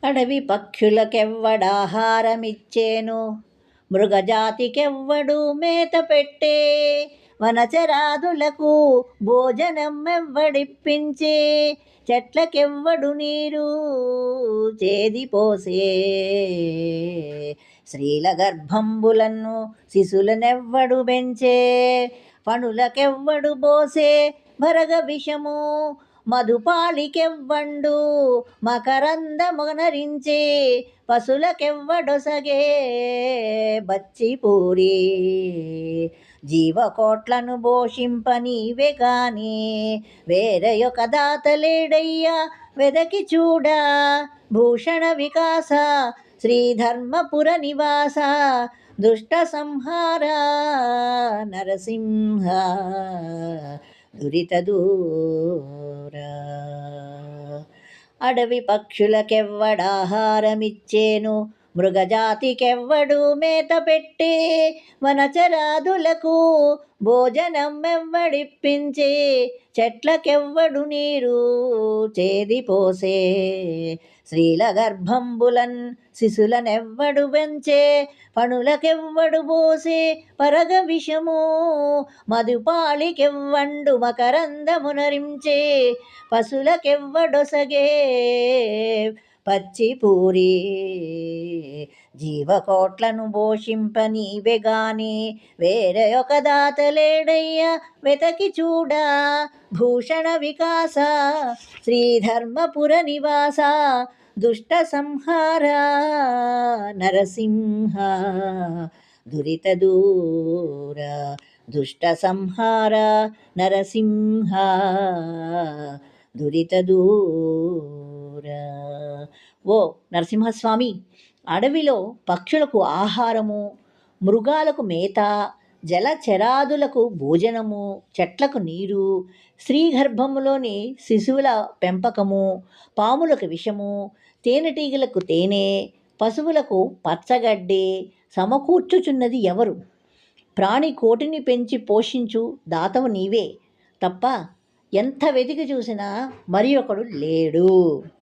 అడవి పక్షులకెవ్వడాహారమిచ్చేను, మృగజాతికెవ్వడు మేత పెట్టే, వనచరాదులకు భోజనం ఎవ్వడిప్పించే, చెట్లకెవ్వడు నీరు చేదిపోసే, స్త్రీల గర్భంబులను శిశులనెవ్వడు పెంచే, పణులకెవ్వడు బోసే భరగ విషము, మధుపాలికెవ్వండు మకరందమునరించే, పశులకెవ్వడొసగే బచ్చిపూరి, జీవకోట్లను పోషింప నీవే గాని వేరయొక దాతలేడయ్యా వెదకి చూడా, భూషణ వికాస శ్రీధర్మపుర నివాస, దుష్ట సంహార నరసింహ దురిత దూర. అడవి పక్షులకెవ్వడాహారమిచ్చేను, మృగజాతికెవ్వడు మేత పెట్టే, వనచరాదులకు భోజనం ఎవ్వడిప్పించే, చెట్లకెవ్వడు నీరు చేదిపోసే, స్త్రీల గర్భంబులన్ శిశులనెవ్వడు పెంచే, పణులకెవ్వడు పోసే పరగ విషము, మధుపాలికెవ్వండు మకరందమునరించే, పశులకెవ్వడొసగే పచ్చిపూరి, జీవకోట్లను పోషింప నీవే గాని వేరే ఒక దాతలేడయ్యా వెతకి చూడా, భూషణ వికాస శ్రీధర్మపుర నివాస, దుష్ట సంహార నరసింహ దురిత దూర. దుష్ట సంహార నరసింహ దురిత దూర. ఓ నరసింహస్వామి, అడవిలో పక్షులకు ఆహారము, మృగాలకు మేత, జలచరాదులకు భోజనము, చెట్లకు నీరు, స్త్రీ గర్భములోని శిశువుల పెంపకము, పాములకు విషము, తేనెటీగలకు తేనె, పశువులకు పచ్చగడ్డి సమకూర్చుచున్నది ఎవరు? ప్రాణి కోటిని పెంచి పోషించు దాతవు నీవే తప్ప ఎంత వెతికి చూసినా మరి ఒకడు లేడు.